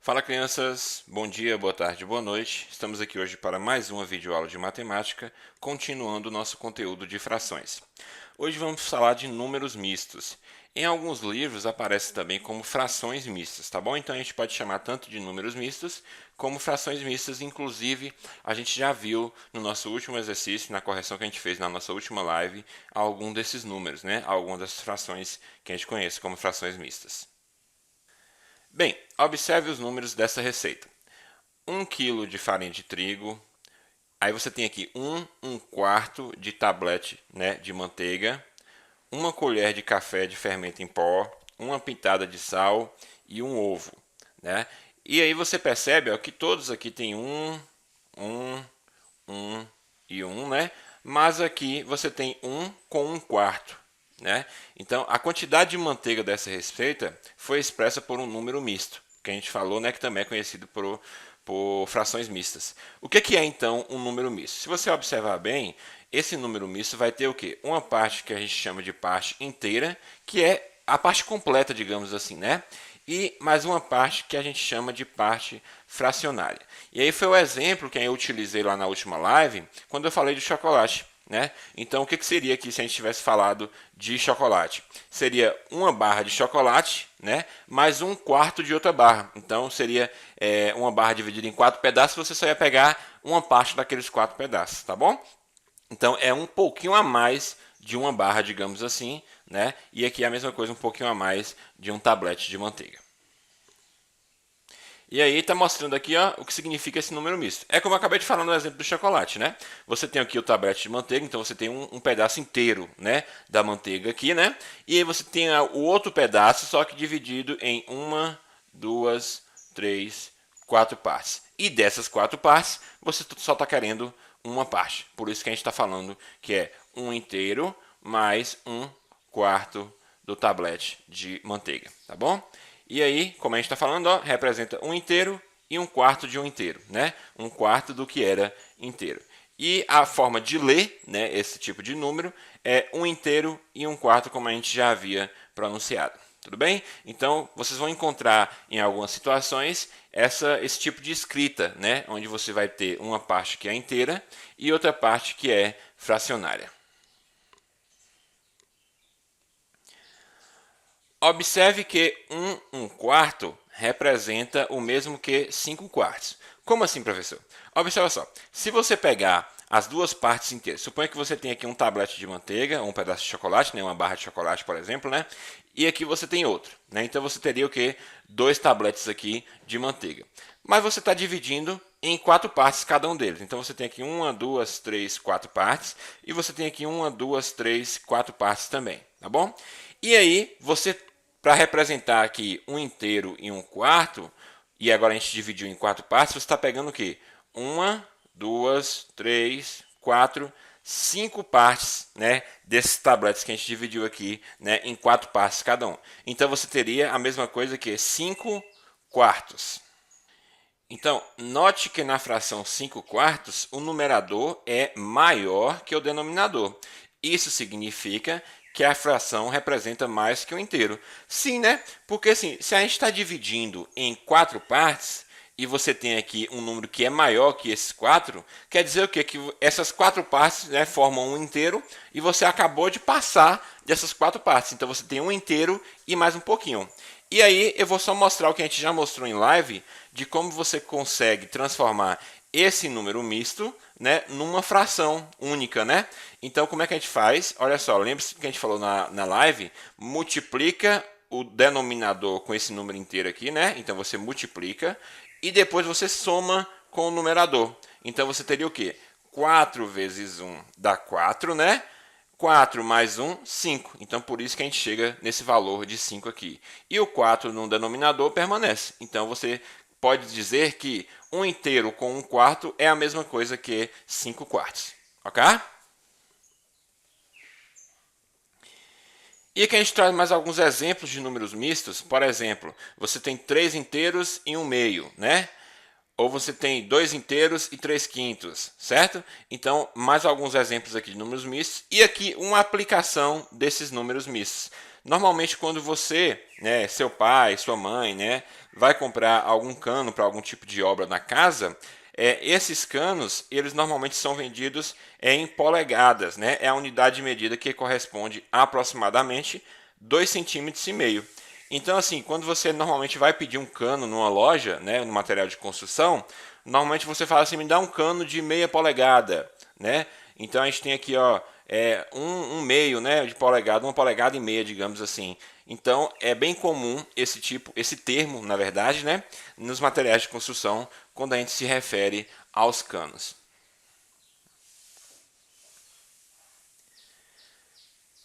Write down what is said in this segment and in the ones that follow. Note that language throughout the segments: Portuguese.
Fala crianças, bom dia, boa tarde, boa noite. Estamos aqui hoje para mais uma videoaula de matemática, continuando o nosso conteúdo de frações. Hoje vamos falar de números mistos. Em alguns livros aparece também como frações mistas, tá bom? Então a gente pode chamar tanto de números mistos como frações mistas. Inclusive, a gente já viu no nosso último exercício, na correção que a gente fez na nossa última live, algum desses números, né? Algumas das frações que a gente conhece como frações mistas. Bem, observe os números dessa receita. 1 quilo de farinha de trigo, aí você tem aqui um quarto de tablete, né, de manteiga, uma colher de café de fermento em pó, uma pitada de sal e um ovo, né? E aí você percebe, ó, que todos aqui tem um e um, né? Mas aqui você tem um com um quarto, né? Então a quantidade de manteiga dessa receita foi expressa por um número misto, que a gente falou, né? Que também é conhecido por frações mistas. O que é então um número misto? Se você observar bem, esse número misto vai ter o quê? Uma parte que a gente chama de parte inteira, que é a parte completa, digamos assim, né? E mais uma parte que a gente chama de parte fracionária. E aí foi o exemplo que eu utilizei lá na última live, quando eu falei de chocolate. Né? Então, o que seria aqui se a gente tivesse falado de chocolate? Seria uma barra de chocolate, né? Mais um quarto de outra barra. Então, seria uma barra dividida em 4 pedaços, você só ia pegar uma parte daqueles 4 pedaços, tá bom? Então, é um pouquinho a mais de uma barra, digamos assim, né? E aqui é a mesma coisa, um pouquinho a mais de um tablete de manteiga. E aí está mostrando aqui, ó, o que significa esse número misto. É como eu acabei de falar no exemplo do chocolate, né? Você tem aqui o tablete de manteiga, então você tem um pedaço inteiro, né, da manteiga aqui, né? E aí você tem o outro pedaço, só que dividido em uma, duas, três, 4 partes. E dessas 4 partes, você só está querendo uma parte. Por isso que a gente está falando que é um inteiro mais um quarto do tablete de manteiga, tá bom? E aí, como a gente está falando, ó, representa um inteiro e um quarto de um inteiro, né? Um quarto do que era inteiro. E a forma de ler, né, esse tipo de número é um inteiro e um quarto, como a gente já havia pronunciado. Tudo bem? Então, vocês vão encontrar em algumas situações esse tipo de escrita, né, onde você vai ter uma parte que é inteira e outra parte que é fracionária. Observe que um quarto representa o mesmo que 5 quartos. Como assim, professor? Observa só. Se você pegar as duas partes inteiras, suponha que você tem aqui um tablete de manteiga, um pedaço de chocolate, né, uma barra de chocolate, por exemplo, né? E aqui você tem outro, né? Então você teria o quê? 2 tabletes aqui de manteiga. Mas você está dividindo em 4 partes cada um deles. Então você tem aqui uma, duas, três, 4 partes. E você tem aqui uma, duas, três, 4 partes também, tá bom? E aí, você, para representar aqui um inteiro e um quarto, e agora a gente dividiu em 4 partes, você está pegando o quê? Uma, duas, três, quatro, 5 partes, né, desses tabletes que a gente dividiu aqui, né, em 4 partes cada um. Então você teria a mesma coisa que 5 quartos. Então, note que na fração 5 quartos, o numerador é maior que o denominador. Isso significa que a fração representa mais que o inteiro. Sim, né? Porque assim, se a gente está dividindo em 4 partes, e você tem aqui um número que é maior que esses 4, quer dizer o quê? Que essas 4 partes, né, formam um inteiro, e você acabou de passar dessas 4 partes. Então você tem um inteiro e mais um pouquinho. E aí eu vou só mostrar o que a gente já mostrou em live, de como você consegue transformar esse número misto, né, numa fração única, né? Então, como é que a gente faz? Olha só, lembre-se que a gente falou na live, multiplica o denominador com esse número inteiro aqui, né? Então, você multiplica e depois você soma com o numerador. Então, você teria o quê? 4 vezes 1 dá 4, né? 4 mais 1, 5. Então, por isso que a gente chega nesse valor de 5 aqui. E o 4 no denominador permanece. Então, você pode dizer que 1 inteiro com 1 quarto é a mesma coisa que 5 quartos. Ok? E aqui a gente traz mais alguns exemplos de números mistos. Por exemplo, você tem 3 inteiros e 1 meio, né? ou você tem 2 inteiros e 3 quintos, certo? Então, mais alguns exemplos aqui de números mistos e aqui uma aplicação desses números mistos. Normalmente, quando você, né, seu pai, sua mãe, né, vai comprar algum cano para algum tipo de obra na casa, esses canos, eles normalmente são vendidos em polegadas, né? É a unidade de medida que corresponde a aproximadamente 2,5 cm. Então, assim, quando você normalmente vai pedir um cano numa loja, né, no material de construção, normalmente você fala assim, me dá um cano de meia polegada, né? Então a gente tem aqui, ó, um meio, né, de polegada, 1,5 polegadas, digamos assim. Então é bem comum esse termo, na verdade, né, nos materiais de construção, quando a gente se refere aos canos.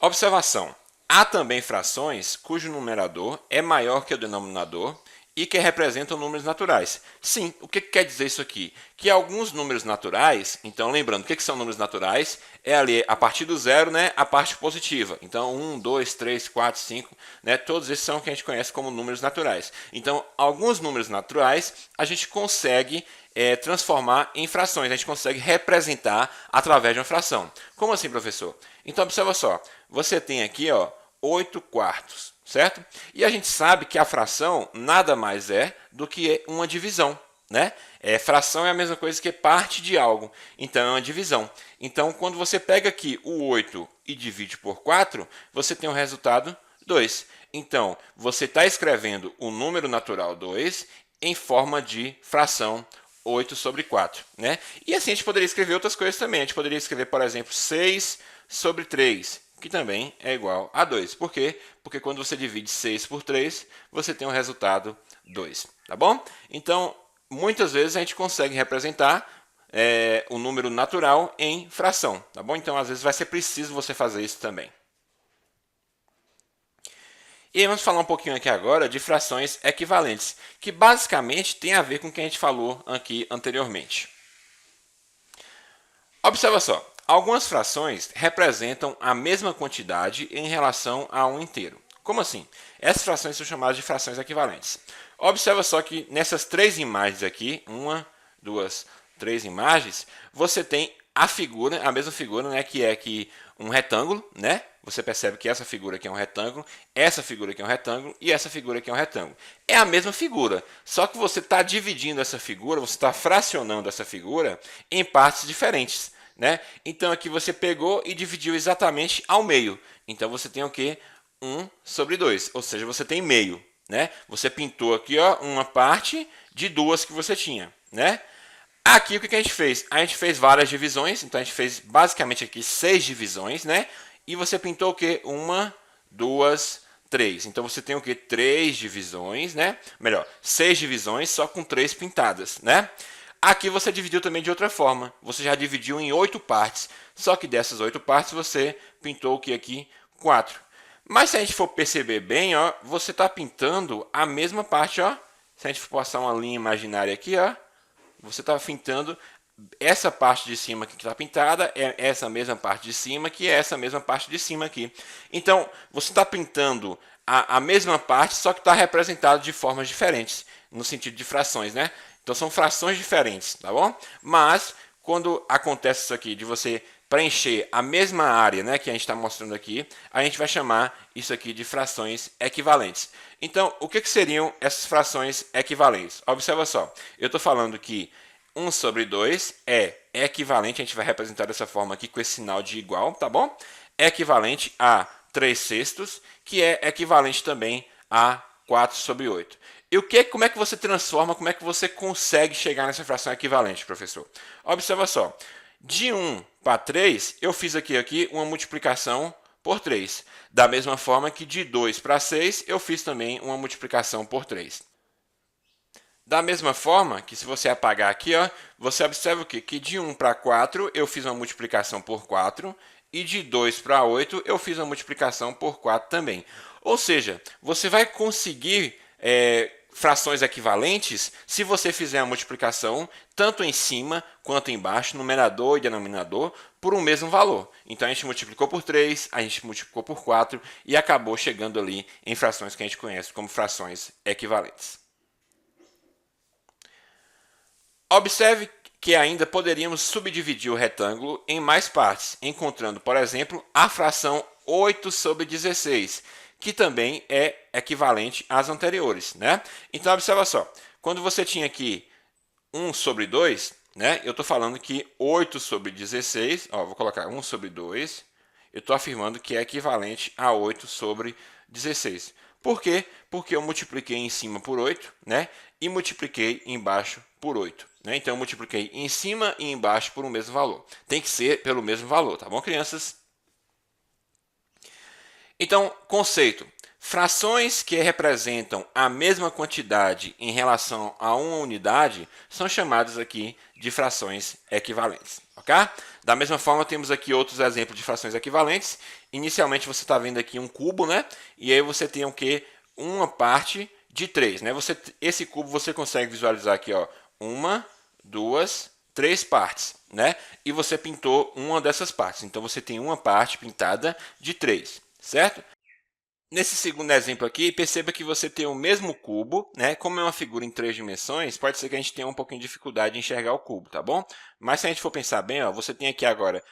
Observação: há também frações cujo numerador é maior que o denominador e que representam números naturais. Sim, o que quer dizer isso aqui? Que alguns números naturais, então lembrando, o que são números naturais? É ali a partir do zero, né, a parte positiva. Então 1, 2, 3, 4, 5, né, todos esses são o que a gente conhece como números naturais. Então alguns números naturais a gente consegue transformar em frações, a gente consegue representar através de uma fração. Como assim, professor? Então observa só, você tem aqui, ó, 8 quartos, certo? E a gente sabe que a fração nada mais é do que uma divisão, né? Fração é a mesma coisa que parte de algo, então é uma divisão. Então, quando você pega aqui o 8 e divide por 4, você tem o resultado 2. Então, você está escrevendo o número natural 2 em forma de fração 8 sobre 4, né? E assim a gente poderia escrever outras coisas também. A gente poderia escrever, por exemplo, 6 sobre 3, que também é igual a 2. Por quê? Porque quando você divide 6 por 3, você tem o resultado 2, tá bom? Então, muitas vezes a gente consegue representar o número natural em fração, tá bom? Então, às vezes vai ser preciso você fazer isso também. E aí vamos falar um pouquinho aqui agora de frações equivalentes, que basicamente tem a ver com o que a gente falou aqui anteriormente. Observa só, algumas frações representam a mesma quantidade em relação a um inteiro. Como assim? Essas frações são chamadas de frações equivalentes. Observa só que nessas 3 imagens aqui, 1, 2, 3 imagens, você tem a mesma figura, né, que é aqui um retângulo, né? Você percebe que essa figura aqui é um retângulo, essa figura aqui é um retângulo e essa figura aqui é um retângulo. É a mesma figura, só que você está dividindo essa figura, você está fracionando essa figura em partes diferentes, né? Então aqui você pegou e dividiu exatamente ao meio. Então você tem o quê? 1 sobre 2, ou seja, você tem meio, né? Você pintou aqui, ó, uma parte de duas que você tinha, né? Aqui o que a gente fez? A gente fez várias divisões, então a gente fez basicamente aqui 6 divisões, né? E você pintou o quê? 1, 2, 3. Então você tem o quê? 3 divisões, né? Melhor, 6 divisões só com 3 pintadas, né? Aqui você dividiu também de outra forma. Você já dividiu em 8 partes. Só que dessas 8 partes você pintou o que aqui? 4. Mas se a gente for perceber bem, ó, você está pintando a mesma parte, ó. Se a gente for passar uma linha imaginária aqui, ó, você está pintando essa parte de cima aqui que está pintada, é essa mesma parte de cima, que é essa mesma parte de cima aqui. Então, você está pintando a mesma parte, só que está representado de formas diferentes, no sentido de frações, né? Então, são frações diferentes, tá bom? Mas, quando acontece isso aqui, de você preencher a mesma área, né, que a gente está mostrando aqui, a gente vai chamar isso aqui de frações equivalentes. Então, o que seriam essas frações equivalentes? Observa só, eu estou falando que 1 sobre 2 é equivalente, a gente vai representar dessa forma aqui com esse sinal de igual, tá bom? É equivalente a 3 sextos, que é equivalente também a 4 sobre 8. E como é que você transforma, como é que você consegue chegar nessa fração equivalente, professor? Observa só, de 1 para 3, eu fiz aqui uma multiplicação por 3. Da mesma forma que de 2 para 6, eu fiz também uma multiplicação por 3. Da mesma forma que se você apagar aqui, ó, você observa o quê? Que de 1 para 4 eu fiz uma multiplicação por 4 e de 2 para 8 eu fiz uma multiplicação por 4 também. Ou seja, você vai conseguir frações equivalentes se você fizer a multiplicação tanto em cima quanto embaixo, numerador e denominador, por um mesmo valor. Então a gente multiplicou por 3, a gente multiplicou por 4 e acabou chegando ali em frações que a gente conhece como frações equivalentes. Observe que ainda poderíamos subdividir o retângulo em mais partes, encontrando, por exemplo, a fração 8 sobre 16, que também é equivalente às anteriores, né? Então, observa só, quando você tinha aqui 1 sobre 2, né? Eu estou falando que 8 sobre 16, ó, vou colocar 1 sobre 2, eu estou afirmando que é equivalente a 8 sobre 16. Por quê? Porque eu multipliquei em cima por 8, né? E multipliquei embaixo por 8. Né? Então, eu multipliquei em cima e embaixo por um mesmo valor. Tem que ser pelo mesmo valor, tá bom, crianças? Então, conceito. Frações que representam a mesma quantidade em relação a uma unidade são chamadas aqui de frações equivalentes. Ok? Da mesma forma, temos aqui outros exemplos de frações equivalentes. Inicialmente, você está vendo aqui um cubo, né? E aí você tem o quê? Uma parte de 3. Né? Esse cubo você consegue visualizar aqui, ó, 1, 2, 3 partes. Né? E você pintou uma dessas partes. Então, você tem uma parte pintada de 3. Certo? Nesse segundo exemplo aqui, perceba que você tem o mesmo cubo, né? Como é uma figura em 3 dimensões, pode ser que a gente tenha um pouquinho de dificuldade em enxergar o cubo, tá bom? Mas se a gente for pensar bem, ó, você tem aqui agora,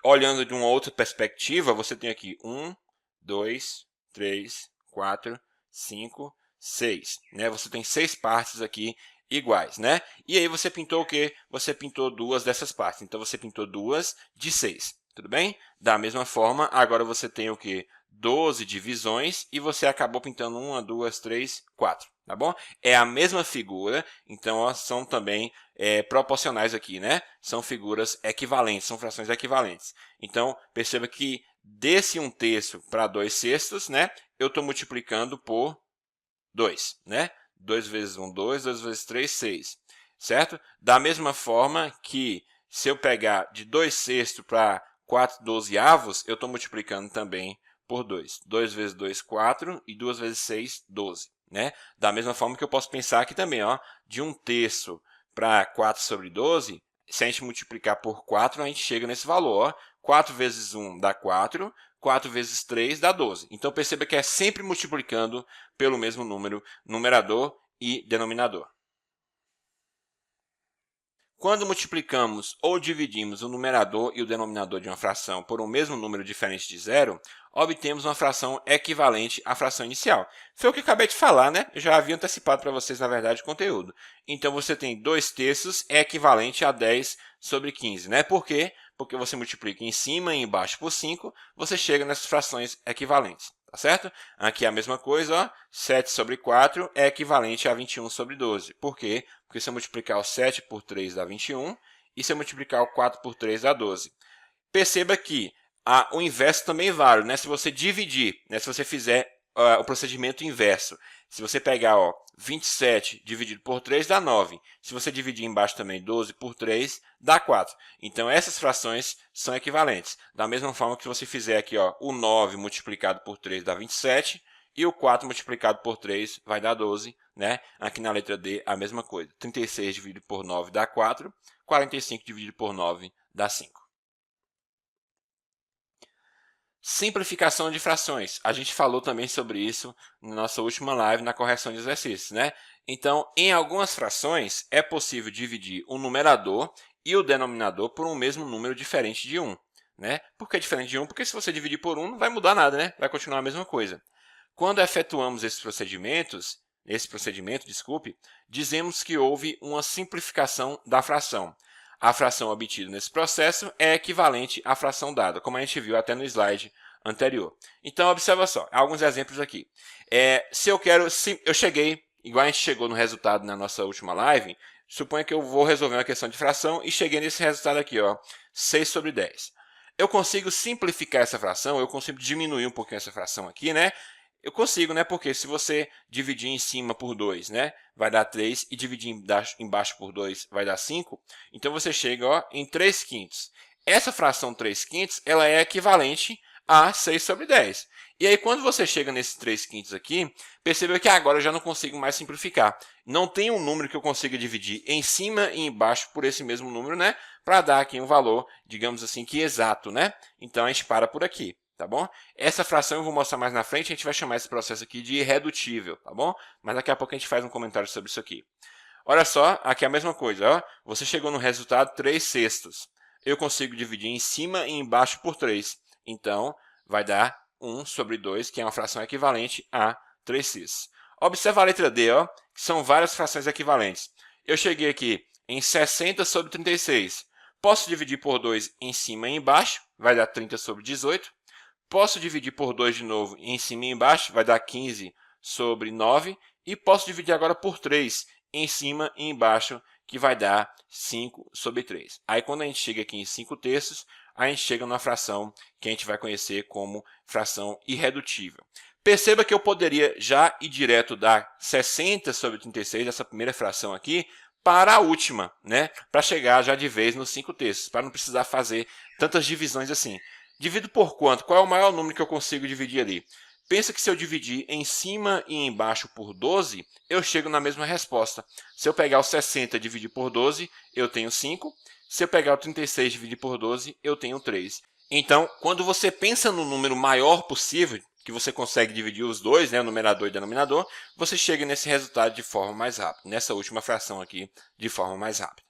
olhando de uma outra perspectiva, você tem aqui 1, 2, 3, 4, 5, 6. Né? Você tem 6 partes aqui iguais, né? E aí você pintou o quê? Você pintou duas dessas partes. Então, você pintou duas de 6. Tudo bem? Da mesma forma, agora você tem o quê? 12 divisões e você acabou pintando 1, 2, 3, 4. Tá bom? É a mesma figura, então ó, são também proporcionais aqui, né? São figuras equivalentes, são frações equivalentes. Então, perceba que desse 1/3 para 2/6, né? Eu estou multiplicando por 2, né? 2 vezes 1, 2, 2 vezes 3, 6. Certo? Da mesma forma que se eu pegar de 2/6 para 4/12, eu estou multiplicando também por 2. 2 vezes 2, 4, e 2 vezes 6, 12. Né? Da mesma forma que eu posso pensar aqui também, ó, de 1/3 para 4 sobre 12, se a gente multiplicar por 4, a gente chega nesse valor. Ó. 4 vezes 1 dá 4, 4 vezes 3 dá 12. Então, perceba que é sempre multiplicando pelo mesmo número, numerador e denominador. Quando multiplicamos ou dividimos o numerador e o denominador de uma fração por um mesmo número diferente de zero, obtemos uma fração equivalente à fração inicial. Foi o que eu acabei de falar, né? Eu já havia antecipado para vocês, na verdade, o conteúdo. Então, você tem 2/3 é equivalente a 10 sobre 15. Né? Por quê? Porque você multiplica em cima e embaixo por 5, você chega nessas frações equivalentes. Tá certo? Aqui é a mesma coisa, ó. 7 sobre 4 é equivalente a 21 sobre 12. Por quê? Porque se eu multiplicar o 7 por 3 dá 21, e se eu multiplicar o 4 por 3 dá 12. Perceba que o inverso também vale, né? Se você dividir, né? Se você fizer o procedimento inverso, se você pegar 27 dividido por 3 dá 9. Se você dividir embaixo também 12 por 3 dá 4. Então, essas frações são equivalentes. Da mesma forma que se você fizer aqui o 9 multiplicado por 3 dá 27, e o 4 multiplicado por 3 vai dar 12. Né? Aqui na letra D, a mesma coisa. 36 dividido por 9 dá 4. 45 dividido por 9 dá 5. Simplificação de frações. A gente falou também sobre isso na nossa última live na correção de exercícios, né? Então, em algumas frações, é possível dividir o numerador e o denominador por um mesmo número diferente de 1. Né? Por que diferente de 1? Porque se você dividir por 1, não vai mudar nada, né? Vai continuar a mesma coisa. Quando efetuamos esse procedimento, dizemos que houve uma simplificação da fração. A fração obtida nesse processo é equivalente à fração dada, como a gente viu até no slide anterior. Então, observa só, alguns exemplos aqui. Eu cheguei, igual a gente chegou no resultado na nossa última live, suponha que eu vou resolver uma questão de fração e cheguei nesse resultado aqui, 6 sobre 10. Eu consigo simplificar essa fração, eu consigo diminuir um pouquinho essa fração aqui, né? Eu consigo, né? Porque se você dividir em cima por 2, né, vai dar 3, e dividir embaixo por 2 vai dar 5. Então, você chega em 3/5. Essa fração 3/5 ela é equivalente a 6 sobre 10. E aí, quando você chega nesse 3/5 aqui, perceba que agora eu já não consigo mais simplificar. Não tem um número que eu consiga dividir em cima e embaixo por esse mesmo número, né, para dar aqui um valor, digamos assim, que exato, né? Então, a gente para por aqui. Tá bom? Essa fração eu vou mostrar mais na frente, a gente vai chamar esse processo aqui de irredutível, tá bom? Mas daqui a pouco a gente faz um comentário sobre isso aqui. Olha só, aqui é a mesma coisa. Ó. Você chegou no resultado 3/6. Eu consigo dividir em cima e embaixo por 3. Então, vai dar 1/2, que é uma fração equivalente a 3/6. Observa a letra D, ó, que são várias frações equivalentes. Eu cheguei aqui em 60/36. Posso dividir por 2 em cima e embaixo, vai dar 30/18. Posso dividir por 2 de novo em cima e embaixo, vai dar 15/9. E posso dividir agora por 3 em cima e embaixo, que vai dar 5/3. Aí, quando a gente chega aqui em 5/3, a gente chega numa fração que a gente vai conhecer como fração irredutível. Perceba que eu poderia já ir direto da 60/36, essa primeira fração aqui, para a última, né? Para chegar já de vez nos 5/3, para não precisar fazer tantas divisões assim. Divido por quanto? Qual é o maior número que eu consigo dividir ali? Pensa que se eu dividir em cima e embaixo por 12, eu chego na mesma resposta. Se eu pegar o 60 e dividir por 12, eu tenho 5. Se eu pegar o 36 e dividir por 12, eu tenho 3. Então, quando você pensa no número maior possível, que você consegue dividir os dois, né, o numerador e o denominador, você chega nesse resultado de forma mais rápida, nessa última fração aqui, de forma mais rápida.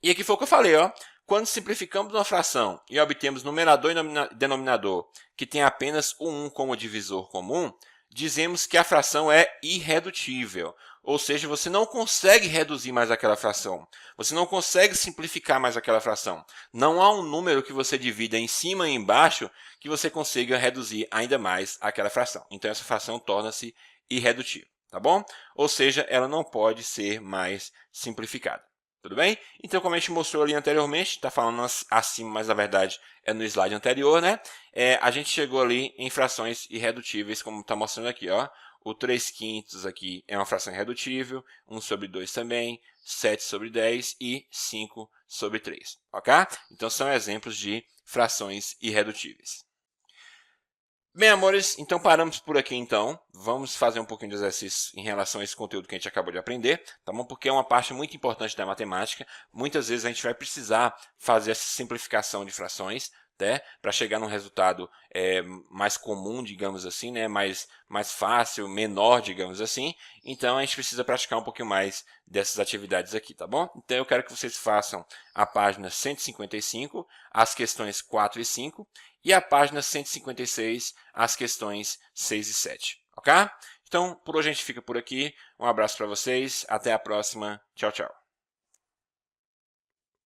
E aqui foi o que eu falei, ó. Quando simplificamos uma fração e obtemos numerador e denominador que tem apenas o 1 como divisor comum, dizemos que a fração é irredutível. Ou seja, você não consegue reduzir mais aquela fração. Você não consegue simplificar mais aquela fração. Não há um número que você divida em cima e embaixo que você consiga reduzir ainda mais aquela fração. Então, essa fração torna-se irredutível, tá bom? Ou seja, ela não pode ser mais simplificada. Tudo bem? Então, como a gente mostrou ali anteriormente, está falando acima, mas na verdade é no slide anterior, né? A gente chegou ali em frações irredutíveis, como está mostrando aqui, ó. O 3/5 aqui é uma fração irredutível, 1/2 também, 7/10 e 5/3, ok? Então, são exemplos de frações irredutíveis. Bem, amores, então paramos por aqui, então. Vamos fazer um pouquinho de exercício em relação a esse conteúdo que a gente acabou de aprender, tá bom? Porque é uma parte muito importante da matemática. Muitas vezes a gente vai precisar fazer essa simplificação de frações, né? Para chegar num resultado mais comum, digamos assim, né? Mais fácil, menor, digamos assim. Então, a gente precisa praticar um pouquinho mais dessas atividades aqui, tá bom? Então, eu quero que vocês façam a página 155, as questões 4 e 5, e a página 156, as questões 6 e 7, ok? Então, por hoje a gente fica por aqui. Um abraço para vocês, até a próxima. Tchau, tchau.